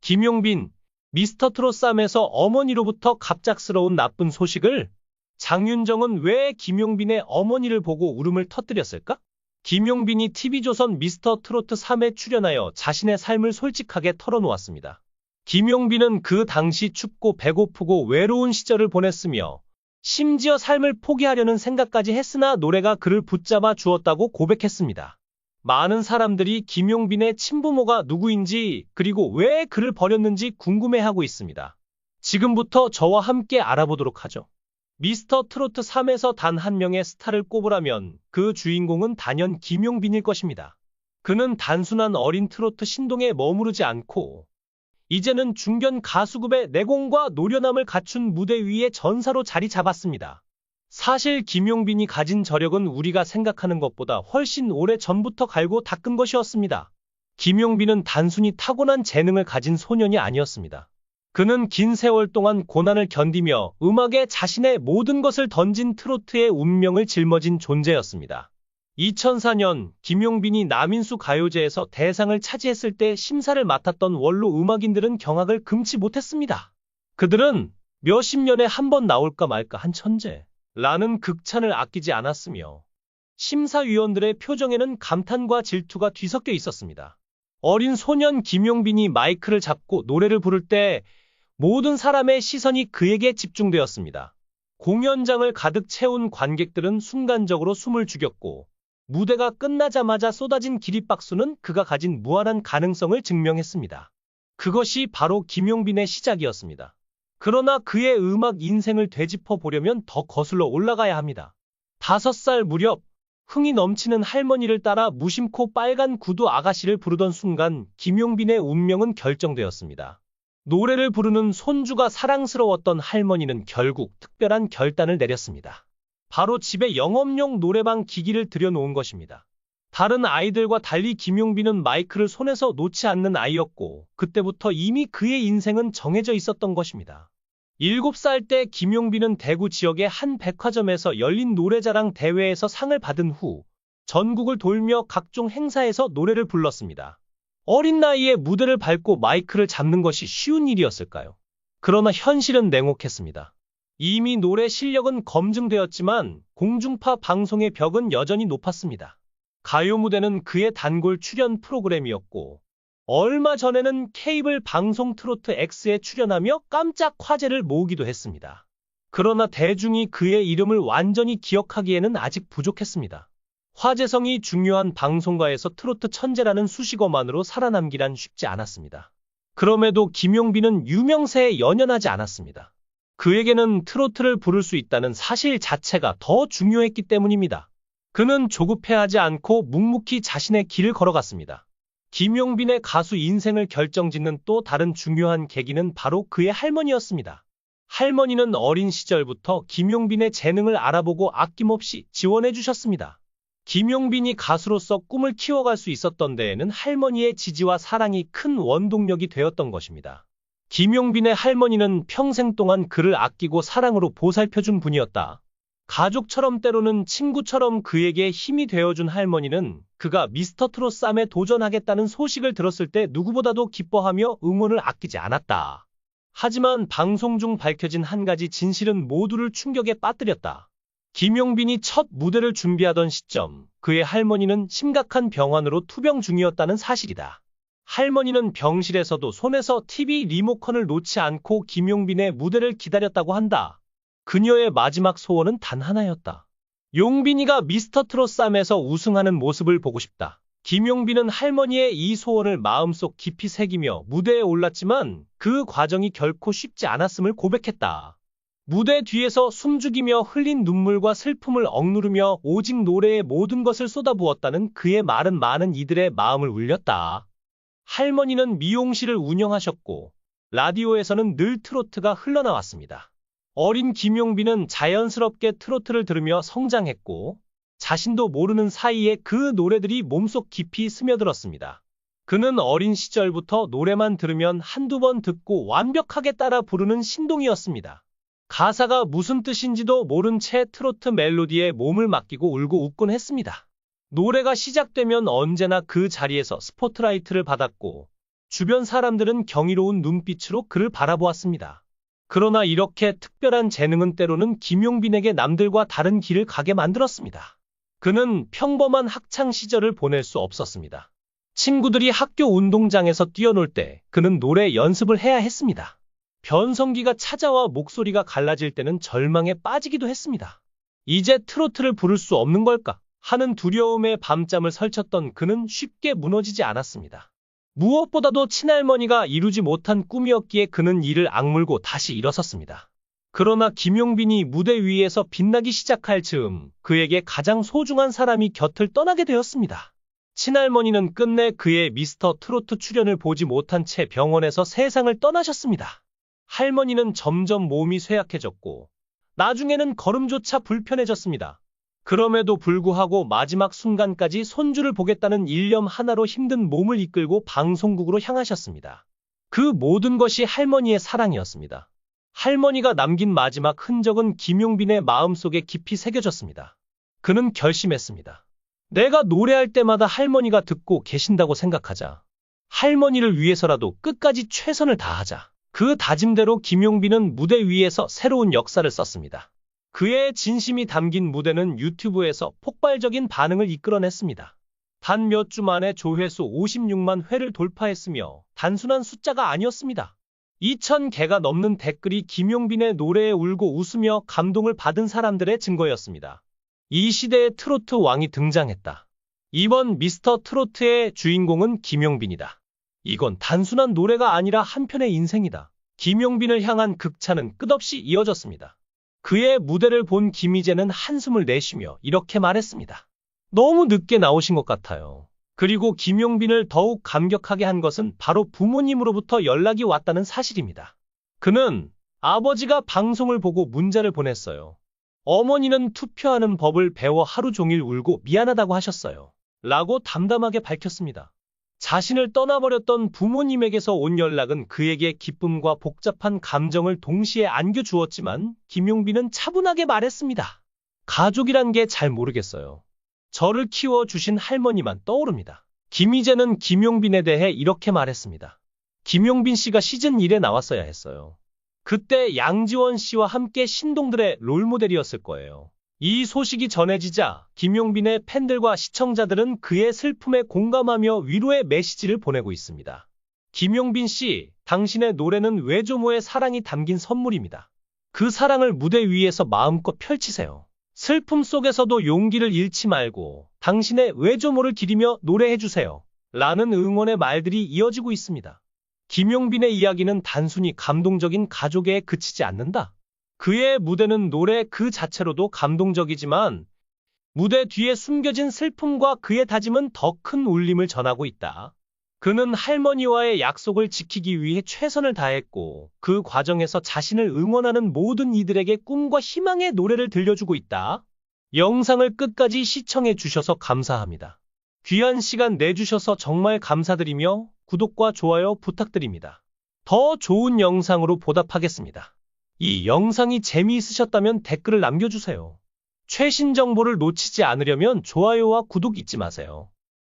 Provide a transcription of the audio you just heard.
김용빈, 미스터트롯 쌈에서 어머니로부터 갑작스러운 나쁜 소식을? 장윤정은 왜 김용빈의 어머니를 보고 울음을 터뜨렸을까? 김용빈이 TV조선 미스터트로트 3에 출연하여 자신의 삶을 솔직하게 털어놓았습니다. 김용빈은 그 당시 춥고 배고프고 외로운 시절을 보냈으며 심지어 삶을 포기하려는 생각까지 했으나 노래가 그를 붙잡아 주었다고 고백했습니다. 많은 사람들이 김용빈의 친부모가 누구인지 그리고 왜 그를 버렸는지 궁금해하고 있습니다. 지금부터 저와 함께 알아보도록 하죠. 미스터트로트 3에서 단 한 명의 스타를 꼽으라면 그 주인공은 단연 김용빈일 것입니다. 그는 단순한 어린 트로트 신동에 머무르지 않고 이제는 중견 가수급의 내공과 노련함을 갖춘 무대 위의 전사로 자리 잡았습니다. 사실 김용빈이 가진 저력은 우리가 생각하는 것보다 훨씬 오래 전부터 갈고 닦은 것이었습니다. 김용빈은 단순히 타고난 재능을 가진 소년이 아니었습니다. 그는 긴 세월 동안 고난을 견디며 음악에 자신의 모든 것을 던진 트로트의 운명을 짊어진 존재였습니다. 2004년 김용빈이 남인수 가요제에서 대상을 차지했을 때 심사를 맡았던 원로 음악인들은 경악을 금치 못했습니다. 그들은 몇십 년에 한 번 나올까 말까 한 천재라는 극찬을 아끼지 않았으며 심사위원들의 표정에는 감탄과 질투가 뒤섞여 있었습니다. 어린 소년 김용빈이 마이크를 잡고 노래를 부를 때 모든 사람의 시선이 그에게 집중되었습니다. 공연장을 가득 채운 관객들은 순간적으로 숨을 죽였고 무대가 끝나자마자 쏟아진 기립박수는 그가 가진 무한한 가능성을 증명했습니다. 그것이 바로 김용빈의 시작이었습니다. 그러나 그의 음악 인생을 되짚어 보려면 더 거슬러 올라가야 합니다. 5살 무렵 흥이 넘치는 할머니를 따라 무심코 빨간 구두 아가씨를 부르던 순간 김용빈의 운명은 결정되었습니다. 노래를 부르는 손주가 사랑스러웠던 할머니는 결국 특별한 결단을 내렸습니다. 바로 집에 영업용 노래방 기기를 들여놓은 것입니다. 다른 아이들과 달리 김용빈은 마이크를 손에서 놓지 않는 아이였고 그때부터 이미 그의 인생은 정해져 있었던 것입니다. 7살 때 김용빈은 대구 지역의 한 백화점에서 열린 노래자랑 대회에서 상을 받은 후 전국을 돌며 각종 행사에서 노래를 불렀습니다. 어린 나이에 무대를 밟고 마이크를 잡는 것이 쉬운 일이었을까요? 그러나 현실은 냉혹했습니다. 이미 노래 실력은 검증되었지만 공중파 방송의 벽은 여전히 높았습니다. 가요 무대는 그의 단골 출연 프로그램이었고 얼마 전에는 케이블 방송 트로트 X에 출연하며 깜짝 화제를 모으기도 했습니다. 그러나 대중이 그의 이름을 완전히 기억하기에는 아직 부족했습니다. 화제성이 중요한 방송가에서 트로트 천재라는 수식어만으로 살아남기란 쉽지 않았습니다. 그럼에도 김용빈은 유명세에 연연하지 않았습니다. 그에게는 트로트를 부를 수 있다는 사실 자체가 더 중요했기 때문입니다. 그는 조급해하지 않고 묵묵히 자신의 길을 걸어갔습니다. 김용빈의 가수 인생을 결정짓는 또 다른 중요한 계기는 바로 그의 할머니였습니다. 할머니는 어린 시절부터 김용빈의 재능을 알아보고 아낌없이 지원해 주셨습니다. 김용빈이 가수로서 꿈을 키워갈 수 있었던 데에는 할머니의 지지와 사랑이 큰 원동력이 되었던 것입니다. 김용빈의 할머니는 평생 동안 그를 아끼고 사랑으로 보살펴준 분이었다. 가족처럼 때로는 친구처럼 그에게 힘이 되어준 할머니는 그가 미스터트롯 쌈에 도전하겠다는 소식을 들었을 때 누구보다도 기뻐하며 응원을 아끼지 않았다. 하지만 방송 중 밝혀진 한 가지 진실은 모두를 충격에 빠뜨렸다. 김용빈이 첫 무대를 준비하던 시점, 그의 할머니는 심각한 병환으로 투병 중이었다는 사실이다. 할머니는 병실에서도 손에서 TV 리모컨을 놓지 않고 김용빈의 무대를 기다렸다고 한다. 그녀의 마지막 소원은 단 하나였다. 용빈이가 미스터트롯 쌈에서 우승하는 모습을 보고 싶다. 김용빈은 할머니의 이 소원을 마음속 깊이 새기며 무대에 올랐지만 그 과정이 결코 쉽지 않았음을 고백했다. 무대 뒤에서 숨죽이며 흘린 눈물과 슬픔을 억누르며 오직 노래에 모든 것을 쏟아부었다는 그의 말은 많은 이들의 마음을 울렸다. 할머니는 미용실을 운영하셨고 라디오에서는 늘 트로트가 흘러나왔습니다. 어린 김용빈은 자연스럽게 트로트를 들으며 성장했고 자신도 모르는 사이에 그 노래들이 몸속 깊이 스며들었습니다. 그는 어린 시절부터 노래만 들으면 한두 번 듣고 완벽하게 따라 부르는 신동이었습니다. 가사가 무슨 뜻인지도 모른 채 트로트 멜로디에 몸을 맡기고 울고 웃곤 했습니다. 노래가 시작되면 언제나 그 자리에서 스포트라이트를 받았고 주변 사람들은 경이로운 눈빛으로 그를 바라보았습니다. 그러나 이렇게 특별한 재능은 때로는 김용빈에게 남들과 다른 길을 가게 만들었습니다. 그는 평범한 학창 시절을 보낼 수 없었습니다. 친구들이 학교 운동장에서 뛰어놀 때 그는 노래 연습을 해야 했습니다. 변성기가 찾아와 목소리가 갈라질 때는 절망에 빠지기도 했습니다. 이제 트로트를 부를 수 없는 걸까 하는 두려움에 밤잠을 설쳤던 그는 쉽게 무너지지 않았습니다. 무엇보다도 친할머니가 이루지 못한 꿈이었기에 그는 이를 악물고 다시 일어섰습니다. 그러나 김용빈이 무대 위에서 빛나기 시작할 즈음 그에게 가장 소중한 사람이 곁을 떠나게 되었습니다. 친할머니는 끝내 그의 미스터 트로트 출연을 보지 못한 채 병원에서 세상을 떠나셨습니다. 할머니는 점점 몸이 쇠약해졌고 나중에는 걸음조차 불편해졌습니다. 그럼에도 불구하고 마지막 순간까지 손주를 보겠다는 일념 하나로 힘든 몸을 이끌고 방송국으로 향하셨습니다. 그 모든 것이 할머니의 사랑이었습니다. 할머니가 남긴 마지막 흔적은 김용빈의 마음속에 깊이 새겨졌습니다. 그는 결심했습니다. 내가 노래할 때마다 할머니가 듣고 계신다고 생각하자. 할머니를 위해서라도 끝까지 최선을 다하자. 그 다짐대로 김용빈은 무대 위에서 새로운 역사를 썼습니다. 그의 진심이 담긴 무대는 유튜브에서 폭발적인 반응을 이끌어냈습니다. 단 몇 주 만에 조회수 56만 회를 돌파했으며 단순한 숫자가 아니었습니다. 2,000개가 넘는 댓글이 김용빈의 노래에 울고 웃으며 감동을 받은 사람들의 증거였습니다. 이 시대의 트로트 왕이 등장했다. 이번 미스터 트로트의 주인공은 김용빈이다. 이건 단순한 노래가 아니라 한편의 인생이다. 김용빈을 향한 극찬은 끝없이 이어졌습니다. 그의 무대를 본 김희재는 한숨을 내쉬며 이렇게 말했습니다. 너무 늦게 나오신 것 같아요. 그리고 김용빈을 더욱 감격하게 한 것은 바로 부모님으로부터 연락이 왔다는 사실입니다. 그는 아버지가 방송을 보고 문자를 보냈어요. 어머니는 투표하는 법을 배워 하루 종일 울고 미안하다고 하셨어요. 라고 담담하게 밝혔습니다. 자신을 떠나버렸던 부모님에게서 온 연락은 그에게 기쁨과 복잡한 감정을 동시에 안겨주었지만 김용빈은 차분하게 말했습니다. 가족이란 게 잘 모르겠어요. 저를 키워주신 할머니만 떠오릅니다. 김희재는 김용빈에 대해 이렇게 말했습니다. 김용빈 씨가 시즌 1에 나왔어야 했어요. 그때 양지원 씨와 함께 신동들의 롤모델이었을 거예요. 이 소식이 전해지자 김용빈의 팬들과 시청자들은 그의 슬픔에 공감하며 위로의 메시지를 보내고 있습니다. 김용빈 씨, 당신의 노래는 외조모의 사랑이 담긴 선물입니다. 그 사랑을 무대 위에서 마음껏 펼치세요. 슬픔 속에서도 용기를 잃지 말고 당신의 외조모를 기리며 노래해주세요. 라는 응원의 말들이 이어지고 있습니다. 김용빈의 이야기는 단순히 감동적인 가족애에 그치지 않는다. 그의 무대는 노래 그 자체로도 감동적이지만 무대 뒤에 숨겨진 슬픔과 그의 다짐은 더 큰 울림을 전하고 있다. 그는 할머니와의 약속을 지키기 위해 최선을 다했고 그 과정에서 자신을 응원하는 모든 이들에게 꿈과 희망의 노래를 들려주고 있다. 영상을 끝까지 시청해 주셔서 감사합니다. 귀한 시간 내주셔서 정말 감사드리며 구독과 좋아요 부탁드립니다. 더 좋은 영상으로 보답하겠습니다. 이 영상이 재미있으셨다면 댓글을 남겨주세요. 최신 정보를 놓치지 않으려면 좋아요와 구독 잊지 마세요.